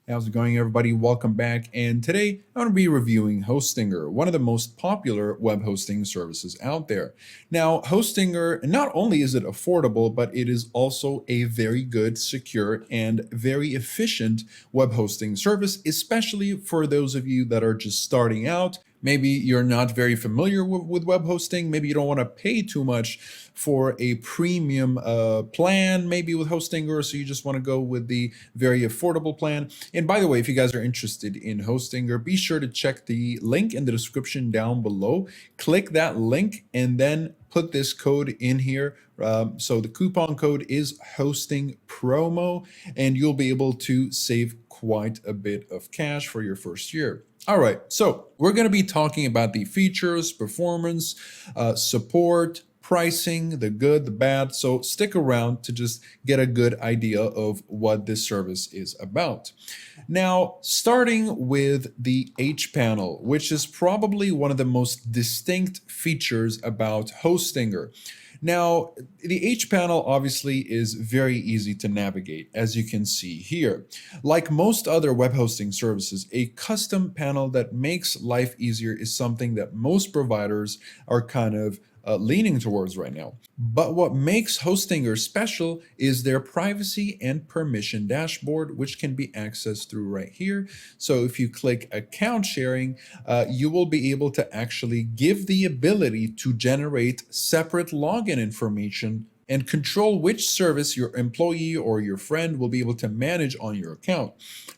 How's it going, everybody? Welcome back. And today I'm going to be reviewing Hostinger, one of the most popular web hosting services out there. Now, Hostinger, not only is it affordable, but it is also a very good, secure, and very efficient web hosting service, especially for those of you that are just starting out. Maybe you're not very familiar with web hosting. Maybe you don't want to pay too much for a premium plan, maybe with Hostinger, so you just want to go with the very affordable plan. And by the way, if you guys are interested in Hostinger, be sure to check the link in the description down below. Click that link and then put this code in here. So the coupon code is hosting promo, and you'll be able to save quite a bit of cash for your first year. All right, so we're going to be talking about the features, performance, support, pricing, the good, the bad. So stick around to just get a good idea of what this service is about. Now, starting with the H panel, which is probably one of the most distinct features about Hostinger. Now, the H panel obviously is very easy to navigate, as you can see here. Like most other web hosting services, a custom panel that makes life easier is something that most providers are kind of leaning towards right now. But what makes Hostinger special is their privacy and permission dashboard, which can be accessed through right here. So if you click account sharing, you will be able to actually give the ability to generate separate login information and control which service your employee or your friend will be able to manage on your account,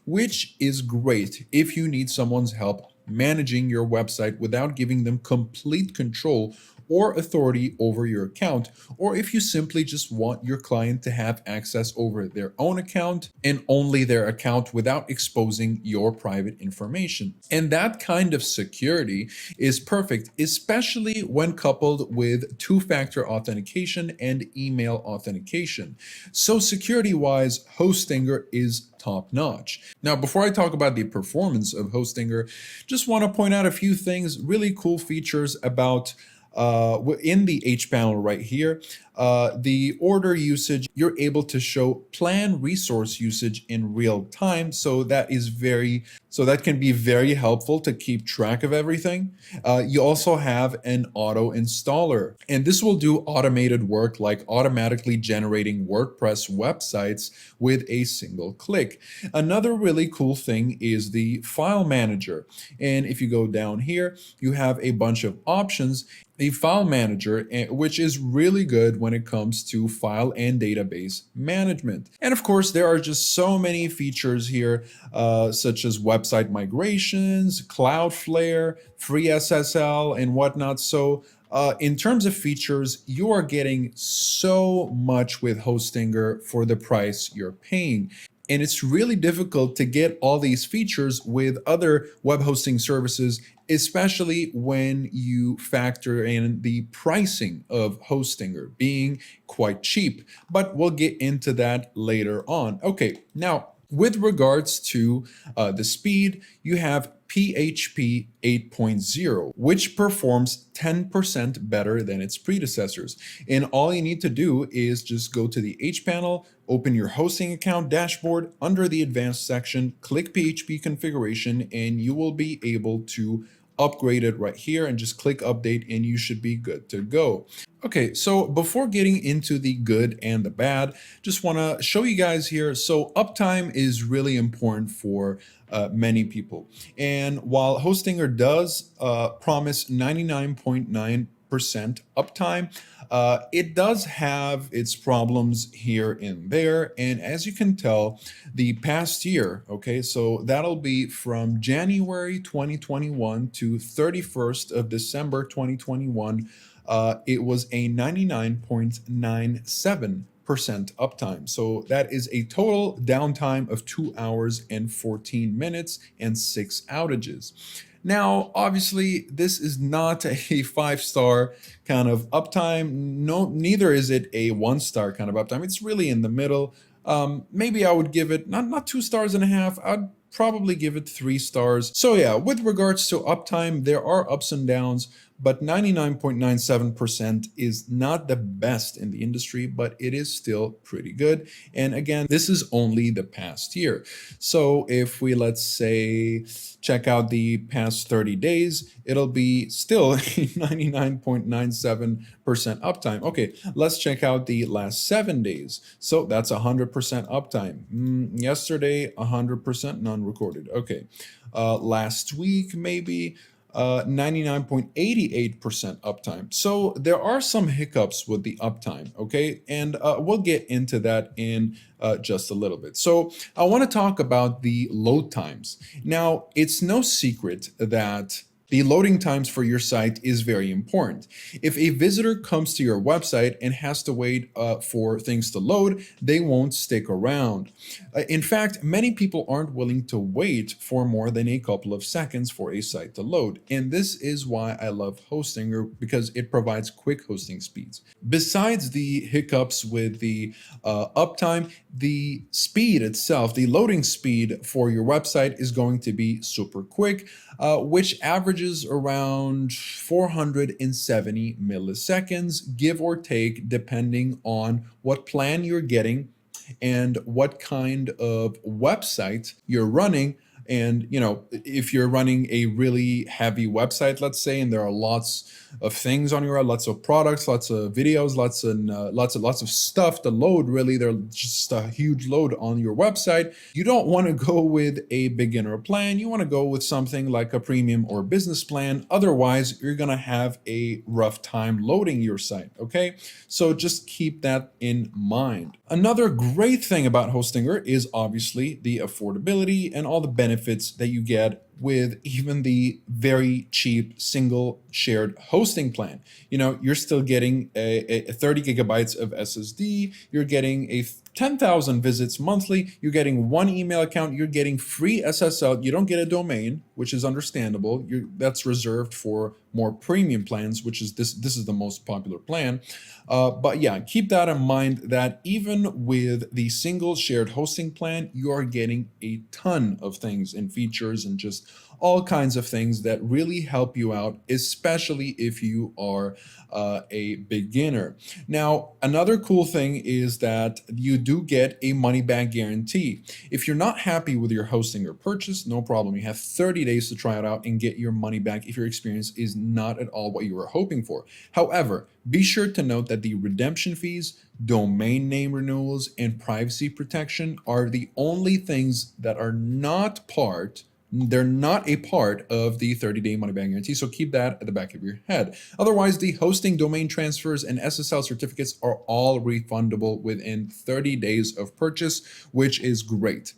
which is great if you need someone's help managing your website without giving them complete control or authority over your account, or if you simply just want your client to have access over their own account and only their account without exposing your private information. And that kind of security is perfect, especially when coupled with two-factor authentication and email authentication. So security-wise, Hostinger is top notch. Now, before I talk about the performance of Hostinger, just want to point out a few things, really cool features about in the H panel right here. The order usage, you're able to show plan resource usage in real time. So that can be very helpful to keep track of everything. You also have an auto installer, and this will do automated work like automatically generating WordPress websites with a single click. Another really cool thing is the file manager. And if you go down here, you have a bunch of options. The file manager, which is really good when it comes to file and database management. And of course, there are just so many features here, such as website migrations, Cloudflare, free SSL, and whatnot. So in terms of features, you are getting so much with Hostinger for the price you're paying. And it's really difficult to get all these features with other web hosting services, especially when you factor in the pricing of Hostinger being quite cheap. But we'll get into that later on. Okay, now with regards to the speed, you have PHP 8.0, which performs 10% better than its predecessors. And all you need to do is just go to the H panel, open your hosting account dashboard, under the advanced section, click PHP configuration, and you will be able to upgrade it right here and just click update and you should be good to go. Okay, so before getting into the good and the bad, just want to show you guys here. So uptime is really important for many people. And while Hostinger does promise 99.9% uptime, it does have its problems here and there. And as you can tell, the past year, okay, so that'll be from January 2021 to 31st of December 2021, it was a 99.97% uptime. So that is a total downtime of 2 hours and 14 minutes and 6 outages. Now, obviously, this is not a 5-star kind of uptime. No, neither is it a 1-star kind of uptime. It's really in the middle. Maybe I would give it not 2.5 stars. I'd probably give it 3 stars. So yeah, with regards to uptime, there are ups and downs, but 99.97% is not the best in the industry, but it is still pretty good. And again, this is only the past year. So if we, let's say, check out the past 30 days, it'll be still 99.97% uptime. Okay, let's check out the last 7 days. So that's 100% uptime. Yesterday, 100% non-recorded. Okay, last week, maybe 99.88% uptime. So there are some hiccups with the uptime, okay? And we'll get into that in just a little bit. So I want to talk about the load times. Now, it's no secret that the loading times for your site is very important. If a visitor comes to your website and has to wait for things to load, they won't stick around. In fact, many people aren't willing to wait for more than a couple of seconds for a site to load. And this is why I love Hostinger, because it provides quick hosting speeds. Besides the hiccups with the uptime, the speed itself, the loading speed for your website is going to be super quick, which averages around 470 milliseconds, give or take, depending on what plan you're getting and what kind of website you're running. And if you're running a really heavy website, let's say, and there are lots of things on your, lots of products, lots of videos, lots of stuff to load, really, there's just a huge load on your website, you don't want to go with a beginner plan. You want to go with something like a premium or business plan. Otherwise, you're going to have a rough time loading your site, okay? So just keep that in mind. Another great thing about Hostinger is obviously the affordability and all the benefits that you get with even the very cheap single shared hosting plan. You're still getting a 30 gigabytes of SSD, you're getting a 10,000 visits monthly, you're getting one email account, you're getting free SSL, you don't get a domain, which is understandable. That's reserved for more premium plans, which is this is the most popular plan. But yeah, keep that in mind that even with the single shared hosting plan, you are getting a ton of things and features and just all kinds of things that really help you out, especially if you are a beginner. Now, another cool thing is that you do get a money back guarantee. If you're not happy with your hosting or purchase, no problem. You have 30 days to try it out and get your money back if your experience is not at all what you were hoping for. However, be sure to note that the redemption fees, domain name renewals, and privacy protection are the only things that are not they're not a part of the 30-day money-back guarantee, so keep that at the back of your head. Otherwise, the hosting, domain transfers, and SSL certificates are all refundable within 30 days of purchase, which is great.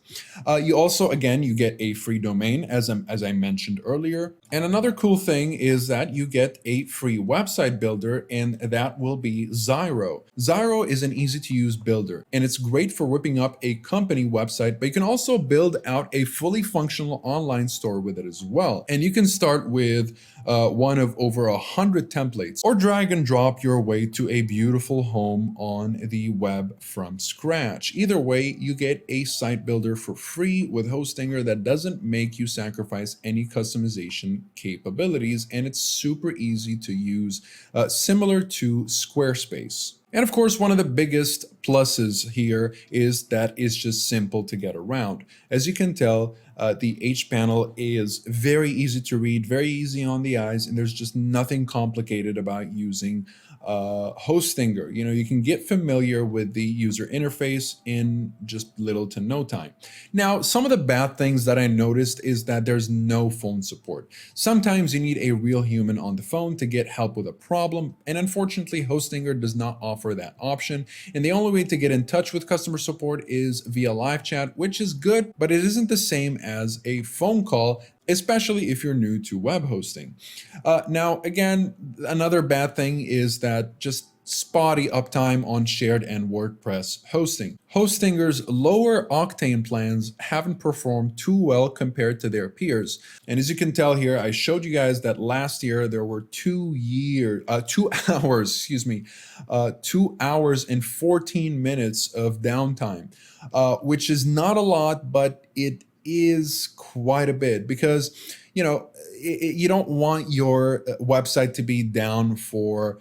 You also, again, you get a free domain, as I mentioned earlier. And another cool thing is that you get a free website builder, and that will be Zyro. Zyro is an easy-to-use builder, and it's great for whipping up a company website, but you can also build out a fully functional online store with it as well. And you can start with one of over 100 templates, or drag and drop your way to a beautiful home on the web from scratch. Either way, you get a site builder for free with Hostinger that doesn't make you sacrifice any customization capabilities, and it's super easy to use, similar to Squarespace. And of course, one of the biggest pluses here is that it's just simple to get around. As you can tell, the H panel is very easy to read, very easy on the eyes, and there's just nothing complicated about using Hostinger. You can get familiar with the user interface in just little to no time. Now, some of the bad things that I noticed is that there's no phone support. Sometimes you need a real human on the phone to get help with a problem, and unfortunately, Hostinger does not offer that option. And the only way to get in touch with customer support is via live chat, which is good, but it isn't the same as a phone call, especially if you're new to web hosting. Now, again, another bad thing is that just spotty uptime on shared and WordPress hosting. Hostinger's lower octane plans haven't performed too well compared to their peers. And as you can tell here, I showed you guys that last year there were 2 hours and 14 minutes of downtime, which is not a lot, but it is quite a bit because, you don't want your website to be down for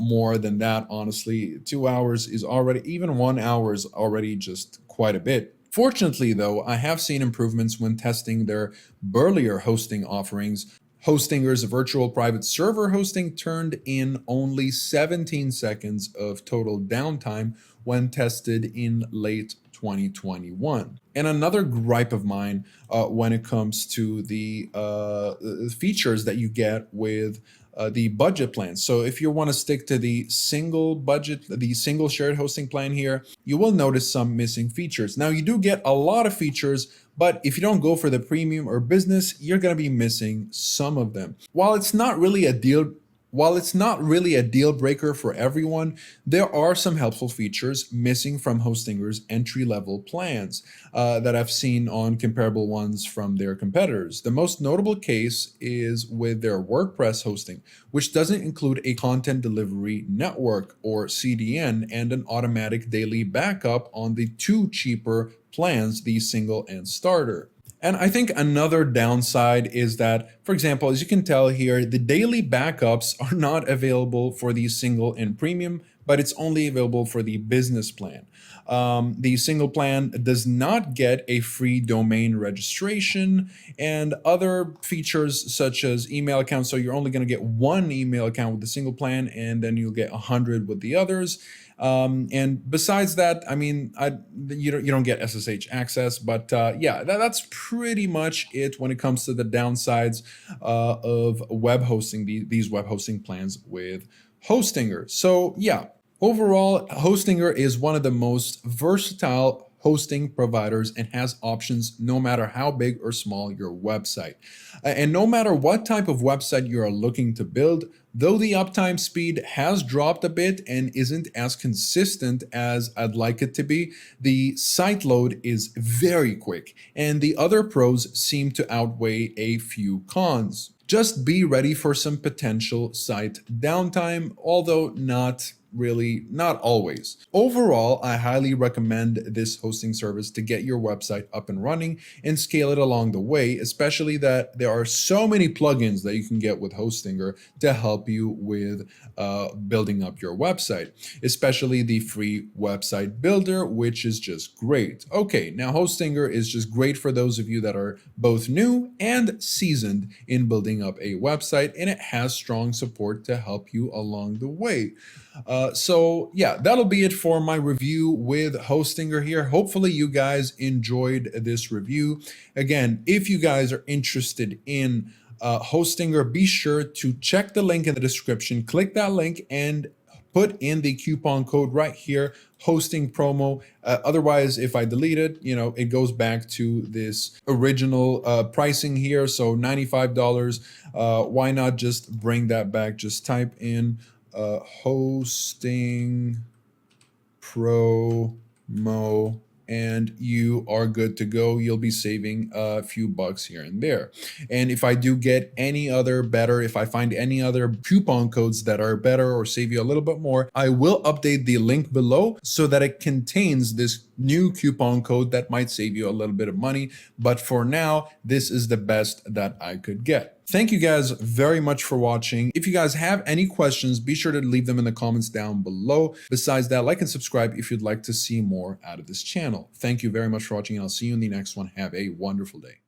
more than that. Honestly, 2 hours is already, even 1 hour is already just quite a bit. Fortunately, though, I have seen improvements when testing their burlier hosting offerings. Hostinger's virtual private server hosting turned in only 17 seconds of total downtime when tested in late 2021. And another gripe of mine when it comes to the features that you get with the budget plan. So if you want to stick to the single budget, the single shared hosting plan here, you will notice some missing features. Now you do get a lot of features, but if you don't go for the premium or business, you're going to be missing some of them. While it's not really a deal breaker for everyone, there are some helpful features missing from Hostinger's entry-level plans that I've seen on comparable ones from their competitors. The most notable case is with their WordPress hosting, which doesn't include a content delivery network or CDN and an automatic daily backup on the two cheaper plans, the single and starter. And I think another downside is that, for example, as you can tell here, the daily backups are not available for the single and premium, but it's only available for the business plan. The single plan does not get a free domain registration and other features such as email accounts. So you're only going to get one email account with the single plan, and then you'll get 100 with the others. And besides that, I mean, you don't get SSH access, but yeah, that's pretty much it when it comes to the downsides of web hosting, these web hosting plans with Hostinger. So yeah, overall, Hostinger is one of the most versatile hosting providers and has options no matter how big or small your website. And no matter what type of website you are looking to build, though the uptime speed has dropped a bit and isn't as consistent as I'd like it to be, the site load is very quick, and the other pros seem to outweigh a few cons. Just be ready for some potential site downtime, although not always. Overall, I highly recommend this hosting service to get your website up and running and scale it along the way, especially that there are so many plugins that you can get with Hostinger to help you with building up your website, especially the free website builder, which is just great. Okay, now Hostinger is just great for those of you that are both new and seasoned in building up a website, and it has strong support to help you along the way. So yeah, that'll be it for my review with Hostinger here. Hopefully you guys enjoyed this review. Again, if you guys are interested in Hostinger, be sure to check the link in the description, click that link and put in the coupon code right here, hosting promo. Otherwise, if I delete it, it goes back to this original pricing here. So $95. Why not just bring that back? Just type in hosting promo and you are good to go. You'll be saving a few bucks here and there. And if I do get any other better, if I find any other coupon codes that are better or save you a little bit more, I will update the link below so that it contains this new coupon code that might save you a little bit of money. But for now, this is the best that I could get. Thank you guys very much for watching. If you guys have any questions, be sure to leave them in the comments down below. Besides that, like and subscribe if you'd like to see more out of this channel. Thank you very much for watching, and I'll see you in the next one. Have a wonderful day.